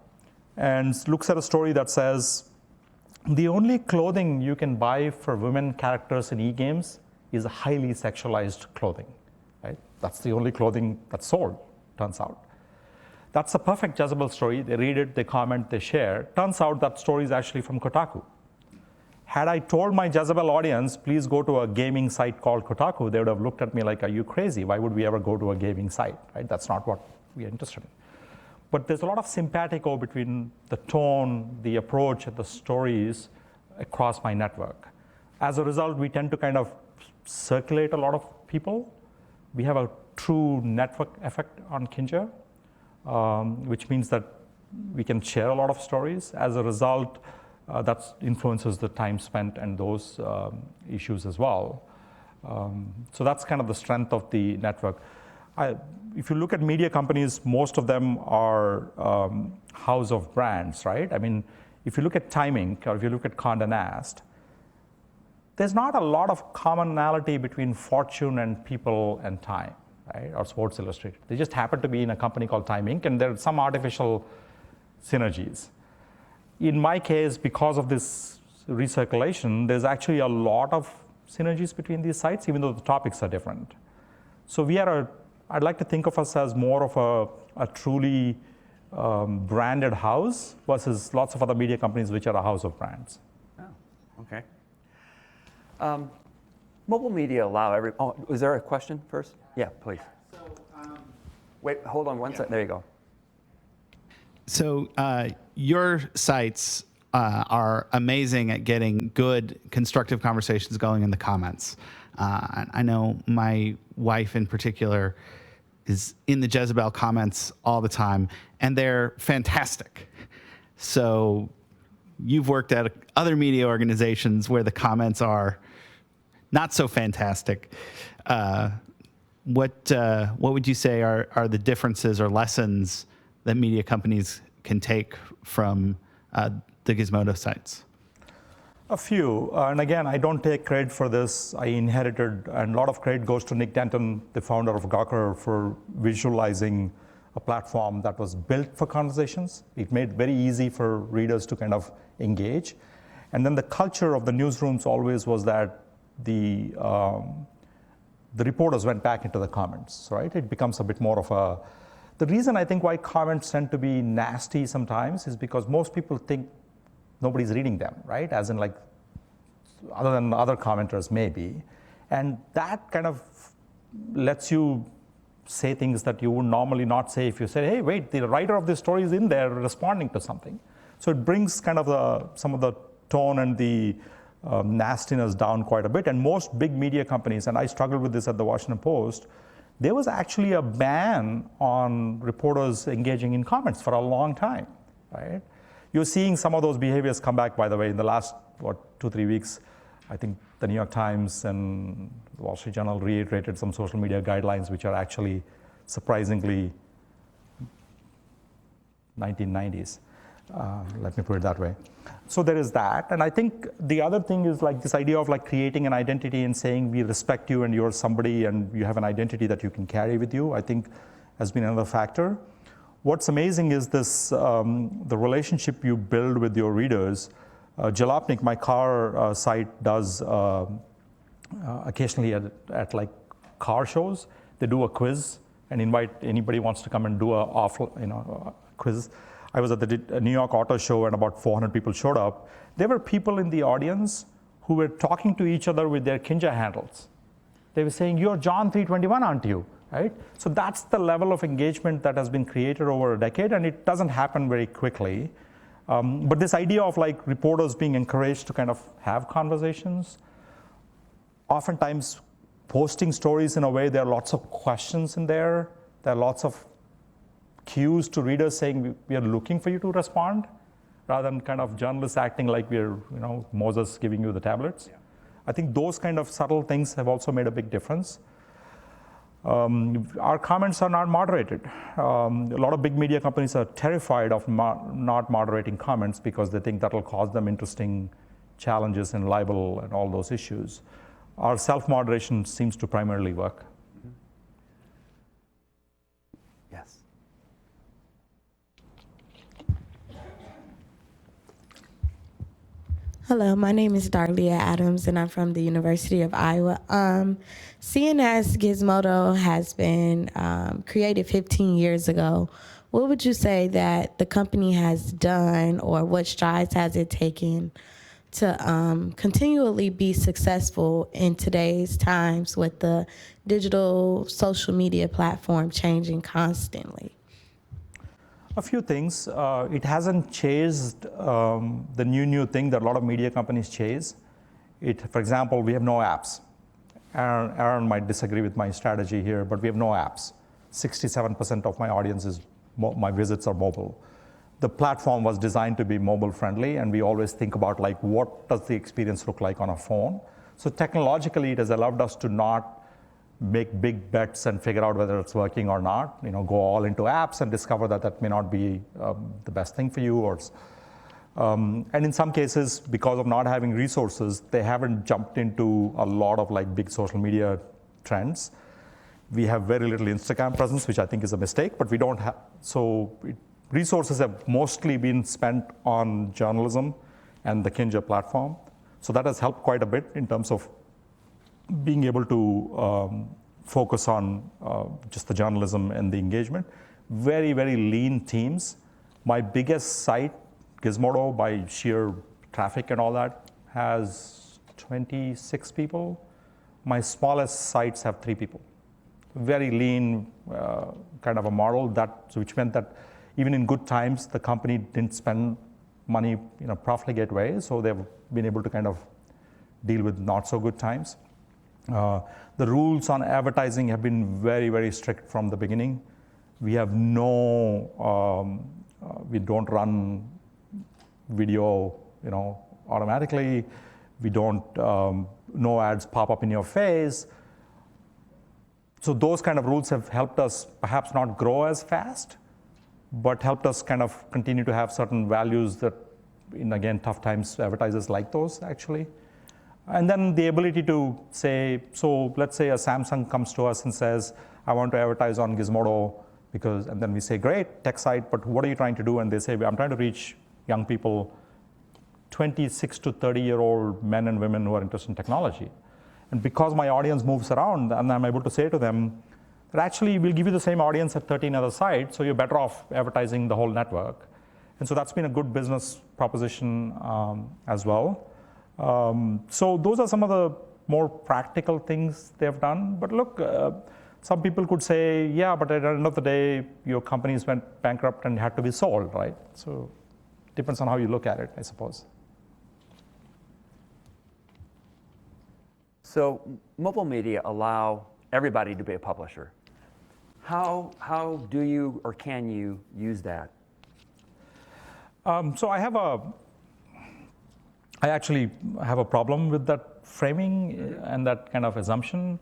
and looks at a story that says, the only clothing you can buy for women characters in e-games is highly sexualized clothing, right? That's the only clothing that's sold, turns out. That's a perfect Jezebel story. They read it, they comment, they share. Turns out that story is actually from Kotaku. Had I told my Jezebel audience, please go to a gaming site called Kotaku, they would have looked at me like, are you crazy? Why would we ever go to a gaming site, right? That's not what we are interested in. But there's a lot of simpatico between the tone, the approach, and the stories across my network. As a result, we tend to kind of circulate a lot of people. We have a true network effect on Kinja, which means that we can share a lot of stories. As a result, that influences the time spent and those issues as well. So that's kind of the strength of the network. If you look at media companies, most of them are house of brands, right? I mean, if you look at Timing, or if you look at Condé Nast, there's not a lot of commonality between Fortune and People and Time, right? Or Sports Illustrated. They just happen to be in a company called Time Inc., and there are some artificial synergies. In my case, because of this recirculation, there's actually a lot of synergies between these sites, even though the topics are different. So I'd like to think of us as more of a truly branded house versus lots of other media companies which are a house of brands. Oh, okay. Mobile media allow is there a question first? Yeah, please. So, wait, hold on one second. There you go. So your sites are amazing at getting good, constructive conversations going in the comments. I know my wife in particular is in the Jezebel comments all the time, and they're fantastic. So you've worked at other media organizations where the comments are not so fantastic. What would you say are the differences or lessons that media companies can take from the Gizmodo sites? A few, and again, I don't take credit for this. I inherited, and a lot of credit goes to Nick Denton, the founder of Gawker, for visualizing a platform that was built for conversations. It made it very easy for readers to kind of engage. And then the culture of the newsrooms always was that the reporters went back into the comments, right? It becomes a bit more of a... The reason I think why comments tend to be nasty sometimes is because most people think nobody's reading them, right? As in like, other than other commenters maybe. And that kind of lets you say things that you would normally not say if you say, hey, wait, the writer of this story is in there responding to something. So it brings kind of some of the tone and the nastiness down quite a bit. And most big media companies, and I struggled with this at the Washington Post, there was actually a ban on reporters engaging in comments for a long time. right? You're seeing some of those behaviors come back, by the way, in the last, 2-3 weeks. I think the New York Times and the Wall Street Journal reiterated some social media guidelines, which are actually surprisingly 1990s. Let me put it that way. So there is that. And I think the other thing is like this idea of like creating an identity and saying we respect you and you're somebody and you have an identity that you can carry with you, I think has been another factor. What's amazing is this, the relationship you build with your readers. Jalopnik, my car site, does occasionally at like car shows, they do a quiz and invite anybody who wants to come and do a quiz. I was at the New York Auto Show and about 400 people showed up. There were people in the audience who were talking to each other with their Kinja handles. They were saying, "You're John 321, aren't you?" Right? So that's the level of engagement that has been created over a decade, and it doesn't happen very quickly. But this idea of like reporters being encouraged to kind of have conversations, oftentimes posting stories in a way, there are lots of questions in there. There are lots of cues to readers saying we are looking for you to respond, rather than kind of journalists acting like we're Moses giving you the tablets. Yeah. I think those kind of subtle things have also made a big difference. Our comments are not moderated. A lot of big media companies are terrified of not moderating comments because they think that'll cause them interesting challenges in libel and all those issues. Our self-moderation seems to primarily work. Yes. Hello, my name is Darlia Adams, and I'm from the University of Iowa. Seeing as Gizmodo has been created 15 years ago, what would you say that the company has done, or what strides has it taken to continually be successful in today's times with the digital social media platform changing constantly? A few things. It hasn't chased the new thing that a lot of media companies chase. For example, we have no apps. Aaron might disagree with my strategy here, but we have no apps. 67% of my audience my visits are mobile. The platform was designed to be mobile friendly, and we always think about like what does the experience look like on a phone. So technologically, it has allowed us to not make big bets and figure out whether it's working or not. Go all into apps and discover that may not be the best thing for you. And in some cases, because of not having resources, they haven't jumped into a lot of like big social media trends. We have very little Instagram presence, which I think is a mistake, but we don't have. Resources have mostly been spent on journalism and the Kinja platform. So that has helped quite a bit in terms of being able to focus on just the journalism and the engagement. Very, very lean teams. My biggest site, Gizmodo, by sheer traffic and all that, has 26 people. My smallest sites have 3 people. Very lean kind of a model, which meant that even in good times, the company didn't spend money in a profligate way, so they've been able to kind of deal with not so good times. The rules on advertising have been very, very strict from the beginning. We have we don't run video, automatically. We don't, no ads pop up in your face. So those kind of rules have helped us perhaps not grow as fast, but helped us kind of continue to have certain values that, in again, tough times, advertisers like those actually. And then the ability to say, so let's say a Samsung comes to us and says, I want to advertise on Gizmodo, and then we say, great, tech site, but what are you trying to do? And they say, I'm trying to reach young people, 26 to 30-year-old men and women who are interested in technology. And because my audience moves around, and I'm able to say to them that actually we'll give you the same audience at 13 other sites, so you're better off advertising the whole network. And so that's been a good business proposition as well. So those are some of the more practical things they've done. But look, some people could say, yeah, but at the end of the day, your companies went bankrupt and had to be sold, right? So it depends on how you look at it, I suppose. So mobile media allow everybody to be a publisher. How do you or can you use that? So I actually have a problem with that framing and that kind of assumption.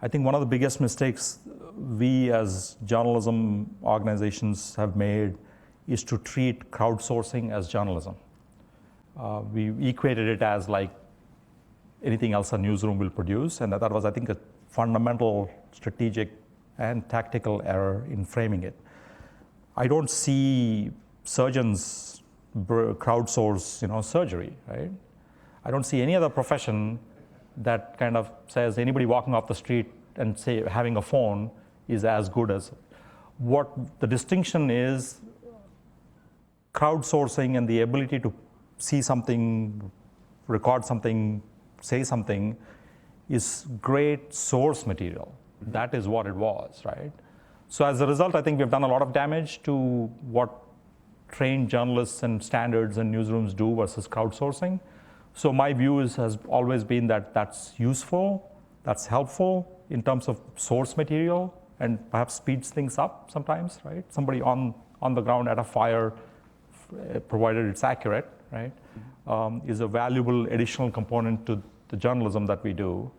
I think one of the biggest mistakes we as journalism organizations have made is to treat crowdsourcing as journalism. We equated it as like anything else a newsroom will produce, and that was, I think, a fundamental strategic and tactical error in framing it. I don't see surgeons crowdsource, surgery, right? I don't see any other profession that kind of says anybody walking off the street and say having a phone is as good as. What the distinction is, crowdsourcing and the ability to see something, record something, say something is great source material. That is what it was, right? So as a result, I think we've done a lot of damage to what trained journalists and standards and newsrooms do versus crowdsourcing. So my view has always been that that's useful, that's helpful in terms of source material, and perhaps speeds things up sometimes, right? Somebody on the ground at a fire, provided it's accurate, right, is a valuable additional component to the journalism that we do.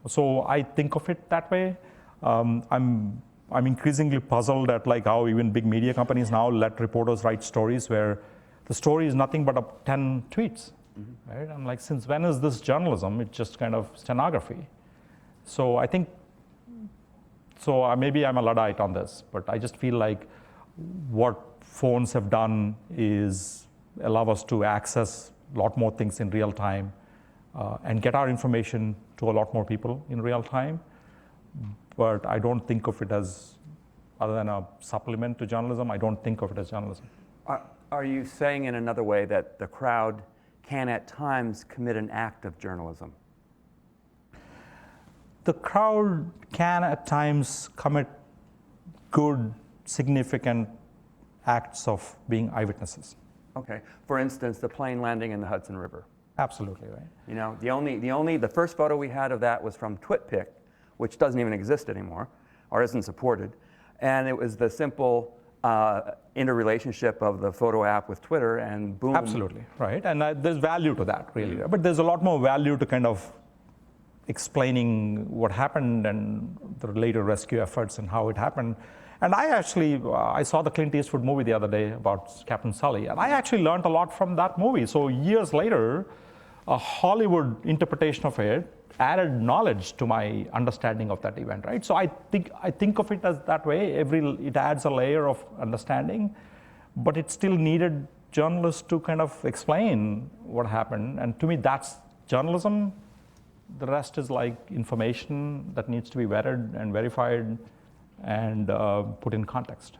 So I think of it that way. I'm increasingly puzzled at like how even big media companies now let reporters write stories where the story is nothing but 10 tweets, right? I'm like, since when is this journalism? It's just kind of stenography. So I think, maybe I'm a Luddite on this, but I just feel like what phones have done is allow us to access a lot more things in real time and get our information to a lot more people in real time. But I don't think of it as, other than a supplement to journalism, I don't think of it as journalism. Are you saying in another way that the crowd can at times commit an act of journalism? The crowd can at times commit good, significant acts of being eyewitnesses. Okay. For instance, the plane landing in the Hudson River. Absolutely, right. You know, the first photo we had of that was from TwitPic, which doesn't even exist anymore, or isn't supported. And it was the simple interrelationship of the photo app with Twitter, and boom. Absolutely, right. And there's value to that, really. But there's a lot more value to kind of explaining what happened and the later rescue efforts and how it happened. And I actually, I saw the Clint Eastwood movie the other day about Captain Sully, and I actually learned a lot from that movie. So years later, a Hollywood interpretation of it added knowledge to my understanding of that event, right? So I think of it as that way. It adds a layer of understanding, but it still needed journalists to kind of explain what happened. And to me, that's journalism. The rest is like information that needs to be vetted and verified and put in context.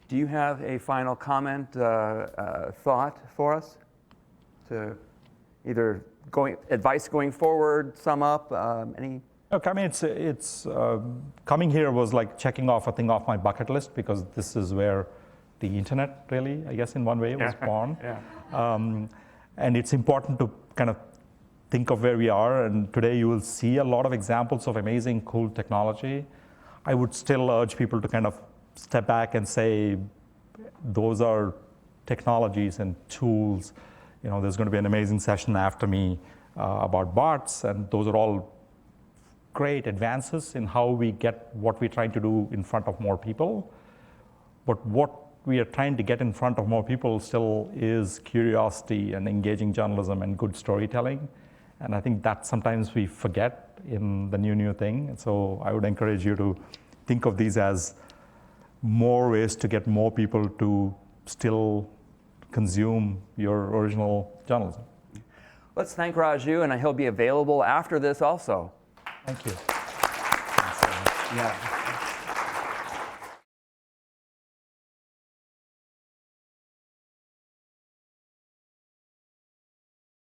Do you have a final comment, thought for us to either advice going forward, sum up, any? Look, I mean, it's coming here was like checking off a thing off my bucket list, because this is where the internet really, I guess in one way, was born. And it's important to kind of think of where we are, and today you will see a lot of examples of amazing, cool technology. I would still urge people to kind of step back and say, those are technologies and tools. You know, there's going to be an amazing session after me about bots, and those are all great advances in how we get what we're trying to do in front of more people. But what we are trying to get in front of more people still is curiosity and engaging journalism and good storytelling. And I think that sometimes we forget in the new thing. And so I would encourage you to think of these as more ways to get more people to still consume your original journalism. Let's thank Raju, and he'll be available after this also. Thank you. Yeah.